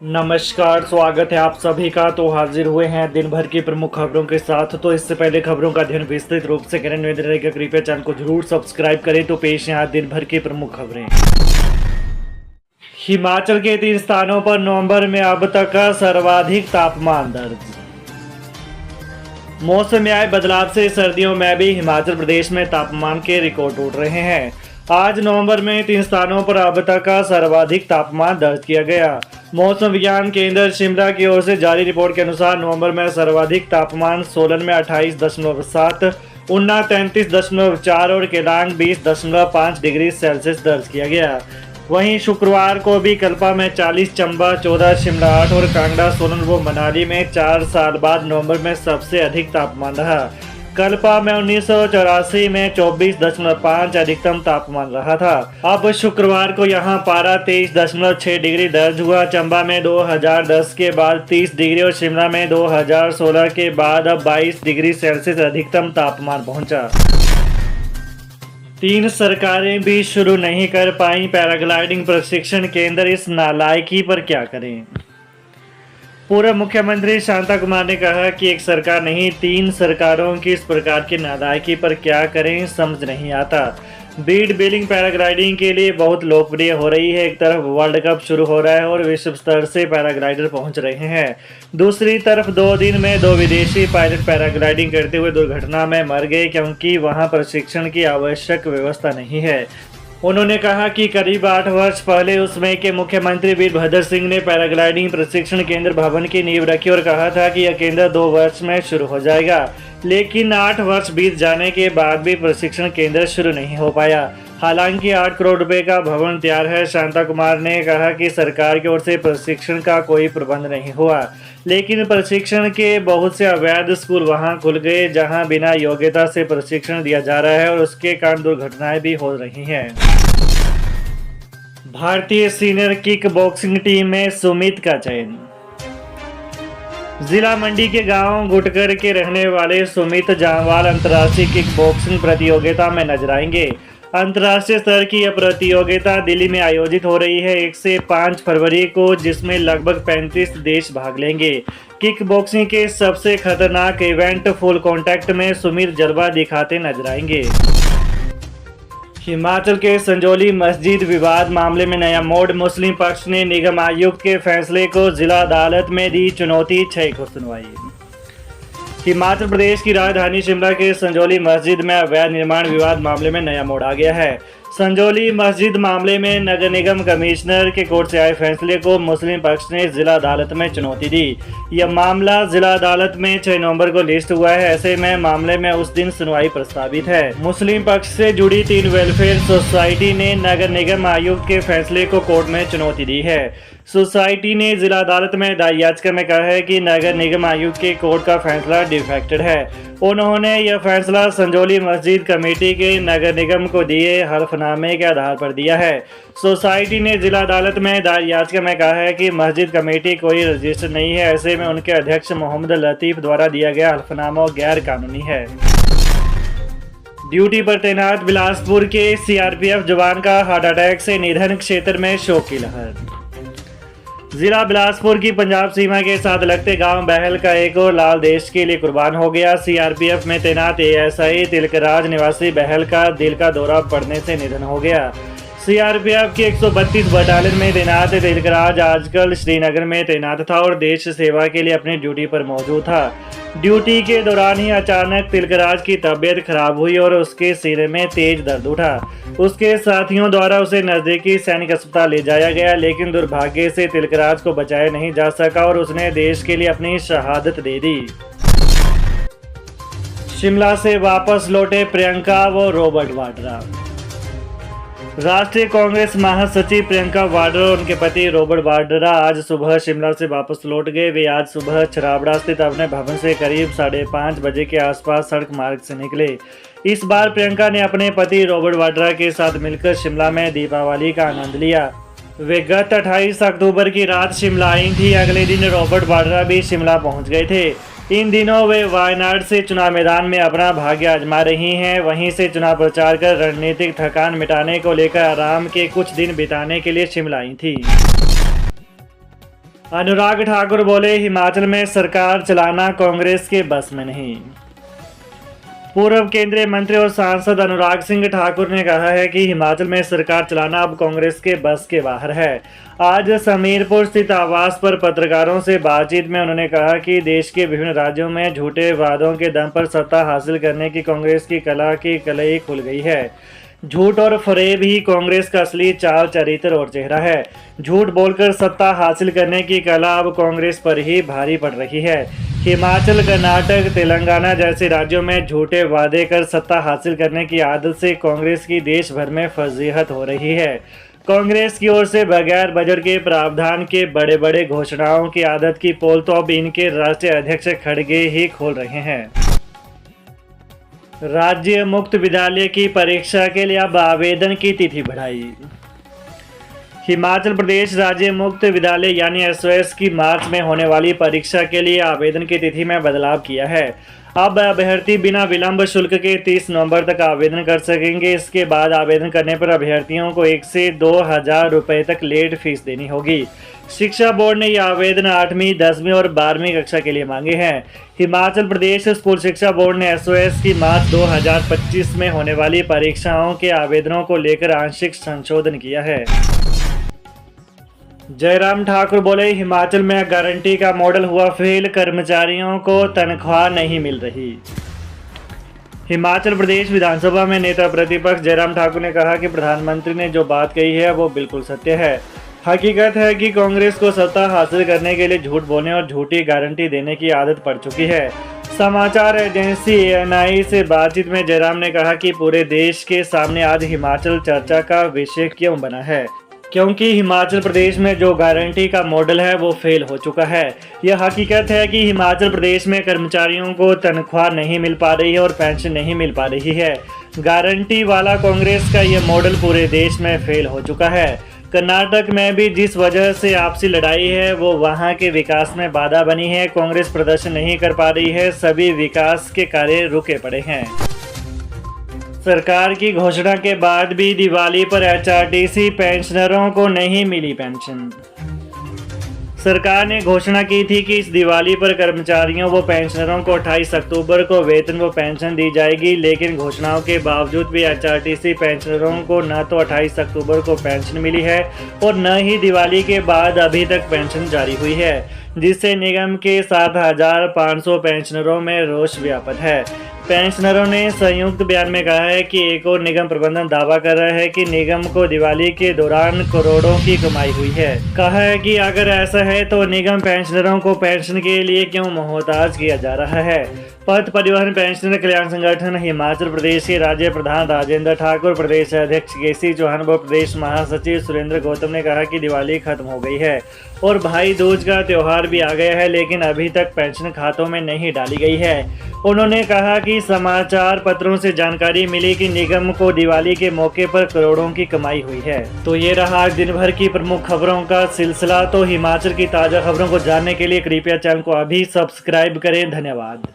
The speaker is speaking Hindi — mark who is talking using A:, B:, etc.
A: नमस्कार, स्वागत है आप सभी का। तो हाजिर हुए हैं दिन भर की प्रमुख खबरों के साथ। तो इससे पहले खबरों का अध्ययन विस्तृत रूप से करें, निवेदन रहेगा कृपया चैनल को जरूर सब्सक्राइब करें। तो पेश है आज दिन भर की प्रमुख खबरें। हिमाचल के 3 स्थानों पर नवंबर में अब तक का सर्वाधिक तापमान दर्ज। मौसम में आए बदलाव से सर्दियों में भी हिमाचल प्रदेश में तापमान के रिकॉर्ड टूट रहे हैं। आज नवंबर में 3 स्थानों पर अब तक का सर्वाधिक तापमान दर्ज किया गया। मौसम विज्ञान केंद्र शिमला की ओर से जारी रिपोर्ट के अनुसार नवंबर में सर्वाधिक तापमान सोलन में 28.7, ऊना 33.4 और केलांग 20.5 डिग्री सेल्सियस दर्ज किया गया। वहीं शुक्रवार को भी कल्पा में 40, चंबा 14, शिमला 8 और कांगड़ा, सोलन व मनाली में 4 साल बाद नवंबर में सबसे अधिक तापमान रहा। कल्पा में 1984 में 24.5 अधिकतम तापमान रहा था। अब शुक्रवार को यहां पारा 23.6 डिग्री दर्ज हुआ। चंबा में 2010 के बाद 30 डिग्री और शिमला में 2016 के बाद अब 22 डिग्री सेल्सियस अधिकतम तापमान पहुंचा। 3 सरकारें भी शुरू नहीं कर पाई पैराग्लाइडिंग प्रशिक्षण केंद्र, इस नालायकी पर क्या करें। पूर्व मुख्यमंत्री शांता कुमार ने कहा कि एक सरकार नहीं 3 सरकारों की इस प्रकार की नालायकी पर क्या करें समझ नहीं आता। बीड बिलिंग पैराग्लाइडिंग के लिए बहुत लोकप्रिय हो रही है। एक तरफ वर्ल्ड कप शुरू हो रहा है और विश्व स्तर से पैराग्लाइडर पहुंच रहे हैं। दूसरी तरफ 2 दिन में 2 विदेशी पायलट पैराग्लाइडिंग करते हुए दुर्घटना में मर गए क्योंकि वहां प्रशिक्षण की आवश्यक व्यवस्था नहीं है। उन्होंने कहा कि करीब 8 वर्ष पहले उस समय के मुख्यमंत्री वीरभद्र सिंह ने पैराग्लाइडिंग प्रशिक्षण केंद्र भवन की नींव रखी और कहा था कि यह केंद्र 2 वर्ष में शुरू हो जाएगा, लेकिन 8 वर्ष बीत जाने के बाद भी प्रशिक्षण केंद्र शुरू नहीं हो पाया। हालांकि 8 करोड़ रुपए का भवन तैयार है। शांता कुमार ने कहा कि सरकार की ओर से प्रशिक्षण का कोई प्रबंध नहीं हुआ, लेकिन प्रशिक्षण के बहुत से अवैध स्कूल वहां खुल गए जहां बिना योग्यता से प्रशिक्षण दिया जा रहा है और उसके कारण दुर्घटनाएं भी हो रही हैं। भारतीय सीनियर किक बॉक्सिंग टीम में सुमित का चयन। जिला मंडी के गांव गुटकर के रहने वाले सुमित जामवाल अंतर्राष्ट्रीय किक बॉक्सिंग प्रतियोगिता में नजर आएंगे। अंतर्राष्ट्रीय स्तर की यह प्रतियोगिता दिल्ली में आयोजित हो रही है 1 से 5 फरवरी को, जिसमें लगभग 35 देश भाग लेंगे। किक बॉक्सिंग के सबसे खतरनाक इवेंट फुल कॉन्टैक्ट में सुमित जलवा दिखाते नजर आएंगे। हिमाचल के संजौली मस्जिद विवाद मामले में नया मोड़। मुस्लिम पक्ष ने निगम आयुक्त के फैसले को जिला अदालत में दी चुनौती। 6 को सुनवाई। हिमाचल प्रदेश की राजधानी शिमला के संजौली मस्जिद में अवैध निर्माण विवाद मामले में नया मोड़ आ गया है। संजौली मस्जिद मामले में नगर निगम कमिश्नर के कोर्ट से आए फैसले को मुस्लिम पक्ष ने जिला अदालत में चुनौती दी। यह मामला जिला अदालत में 6 नवंबर को लिस्ट हुआ है। ऐसे में मामले में उस दिन सुनवाई प्रस्तावित है। मुस्लिम पक्ष से जुड़ी 3 वेलफेयर सोसाइटी ने नगर निगम आयुक्त के फैसले को कोर्ट में चुनौती दी है। सोसाइटी ने जिला अदालत में दायर याचिका में कहा है कि नगर निगम आयुक्त के कोर्ट का फैसला डिफेक्टेड है। उन्होंने यह फैसला संजौली मस्जिद कमेटी के नगर निगम को दिए हल्फनामे के आधार पर दिया है। सोसाइटी ने जिला अदालत में दायर याचिका में कहा है कि मस्जिद कमेटी कोई रजिस्टर नहीं है। ऐसे में उनके अध्यक्ष मोहम्मद लतीफ द्वारा दिया गया हल्फनामा गैर कानूनी है। ड्यूटी पर तैनात बिलासपुर के सीआरपीएफ जवान का हार्ट अटैक से निधन, क्षेत्र में शोक की लहर। जिला बिलासपुर की पंजाब सीमा के साथ लगते गांव बहल का एक और लाल देश के लिए कुर्बान हो गया। सीआरपीएफ में तैनात एएसआई तिलकराज निवासी बहल का दिल का दौरा पड़ने से निधन हो गया। सीआरपीएफ की 132 बटालियन में तैनात तिलकराज आजकल श्रीनगर में तैनात था और देश सेवा के लिए अपनी ड्यूटी पर मौजूद था। ड्यूटी के दौरान ही अचानक तिलकराज की तबीयत खराब हुई और उसके सिर में तेज दर्द उठा। उसके साथियों द्वारा उसे नजदीकी सैनिक अस्पताल ले जाया गया, लेकिन दुर्भाग्य से तिलकराज को बचाया नहीं जा सका और उसने देश के लिए अपनी शहादत दे दी। शिमला से वापस लौटे प्रियंका व रॉबर्ट वाड्रा। राष्ट्रीय कांग्रेस महासचिव प्रियंका वाड्रा और उनके पति रॉबर्ट वाड्रा आज सुबह शिमला से वापस लौट गए। वे आज सुबह छराबड़ा स्थित अपने भवन से करीब 5:30 बजे के आसपास सड़क मार्ग से निकले। इस बार प्रियंका ने अपने पति रॉबर्ट वाड्रा के साथ मिलकर शिमला में दीपावली का आनंद लिया। वे गत 28 अक्टूबर की रात शिमला आई थी। अगले दिन रॉबर्ट वाड्रा भी शिमला पहुंच गए थे। इन दिनों वे वायनाड से चुनाव मैदान में अपना भाग्य आजमा रही हैं। वहीं से चुनाव प्रचार कर रणनीतिक थकान मिटाने को लेकर आराम के कुछ दिन बिताने के लिए शिमला आई थी। अनुराग ठाकुर बोले, हिमाचल में सरकार चलाना कांग्रेस के बस में नहीं। पूर्व केंद्रीय मंत्री और सांसद अनुराग सिंह ठाकुर ने कहा है कि हिमाचल में सरकार चलाना अब कांग्रेस के बस के बाहर है। आज समीरपुर स्थित आवास पर पत्रकारों से बातचीत में उन्होंने कहा कि देश के विभिन्न राज्यों में झूठे वादों के दम पर सत्ता हासिल करने की कांग्रेस की कला की कलई खुल गई है। झूठ और फरेब ही कांग्रेस का असली चाल चरित्र और चेहरा है। झूठ बोलकर सत्ता हासिल करने की कला अब कांग्रेस पर ही भारी पड़ रही है। हिमाचल, कर्नाटक, तेलंगाना जैसे राज्यों में झूठे वादे कर सत्ता हासिल करने की आदत से कांग्रेस की देश भर में फजीहत हो रही है। कांग्रेस की ओर से बगैर बजट के प्रावधान के बड़े बड़े घोषणाओं की आदत की पोल तो अब इनके राष्ट्रीय अध्यक्ष खड़गे ही खोल रहे हैं। राज्य मुक्त विद्यालय की परीक्षा के लिए अब आवेदन की तिथि बढ़ाई। हिमाचल प्रदेश राज्य मुक्त विद्यालय यानी एसओएस की मार्च में होने वाली परीक्षा के लिए आवेदन की तिथि में बदलाव किया है। अब अभ्यर्थी बिना विलंब शुल्क के 30 नवंबर तक आवेदन कर सकेंगे। इसके बाद आवेदन करने पर अभ्यर्थियों को 1 से 2,000 रुपये तक लेट फीस देनी होगी। शिक्षा बोर्ड ने यह आवेदन 8वीं, 10वीं और 12वीं कक्षा के लिए मांगे हैं। हिमाचल प्रदेश स्कूल शिक्षा बोर्ड ने एसओएस की मार्च 2025 में होने वाली परीक्षाओं के आवेदनों को लेकर आंशिक संशोधन किया है। जयराम ठाकुर बोले, हिमाचल में गारंटी का मॉडल हुआ फेल, कर्मचारियों को तनख्वाह नहीं मिल रही। हिमाचल प्रदेश विधानसभा में नेता प्रतिपक्ष जयराम ठाकुर ने कहा कि प्रधानमंत्री ने जो बात कही है वो बिल्कुल सत्य है। हकीकत है कि कांग्रेस को सत्ता हासिल करने के लिए झूठ बोलने और झूठी गारंटी देने की आदत पड़ चुकी है। समाचार एजेंसी ANI से बातचीत में जयराम ने कहा कि पूरे देश के सामने आज हिमाचल चर्चा का विषय क्यों बना है, क्योंकि हिमाचल प्रदेश में जो गारंटी का मॉडल है वो फेल हो चुका है। यह हकीकत है कि हिमाचल प्रदेश में कर्मचारियों को तनख्वाह नहीं मिल पा रही है और पेंशन नहीं मिल पा रही है। गारंटी वाला कांग्रेस का यह मॉडल पूरे देश में फेल हो चुका है। कर्नाटक में भी जिस वजह से आपसी लड़ाई है वो वहां के विकास में बाधा बनी है। कांग्रेस प्रदर्शन नहीं कर पा रही है, सभी विकास के कार्य रुके पड़े हैं। सरकार की घोषणा के बाद भी दिवाली पर HRTC पेंशनरों को नहीं मिली पेंशन। सरकार ने घोषणा की थी कि इस दिवाली पर कर्मचारियों व पेंशनरों को 28 अक्टूबर को वेतन व पेंशन दी जाएगी, लेकिन घोषणाओं के बावजूद भी HRTC पेंशनरों को न तो 28 अक्टूबर को पेंशन मिली है और न ही दिवाली के बाद अभी तक पेंशन जारी हुई है, जिससे निगम के 7,500 पेंशनरों में रोष व्याप्त है। पेंशनरों ने संयुक्त बयान में कहा है कि एक और निगम प्रबंधन दावा कर रहा है कि निगम को दिवाली के दौरान करोड़ों की कमाई हुई है। कहा है कि अगर ऐसा है तो निगम पेंशनरों को पेंशन के लिए क्यों मोहताज किया जा रहा है। पथ परिवहन पेंशनर कल्याण संगठन हिमाचल प्रदेश के राज्य प्रधान राजेंद्र ठाकुर, प्रदेश अध्यक्ष KC चौहान व प्रदेश महासचिव सुरेंद्र गौतम ने कहा कि दिवाली खत्म हो गई है और भाई दूज का त्यौहार भी आ गया है, लेकिन अभी तक पेंशन खातों में नहीं डाली गई है। उन्होंने कहा कि समाचार पत्रों से जानकारी मिली कि निगम को दिवाली के मौके पर करोड़ों की कमाई हुई है। तो ये रहा आज दिन भर की प्रमुख खबरों का सिलसिला। तो हिमाचल की ताज़ा खबरों को जानने के लिए कृपया चैनल को अभी सब्सक्राइब करें। धन्यवाद।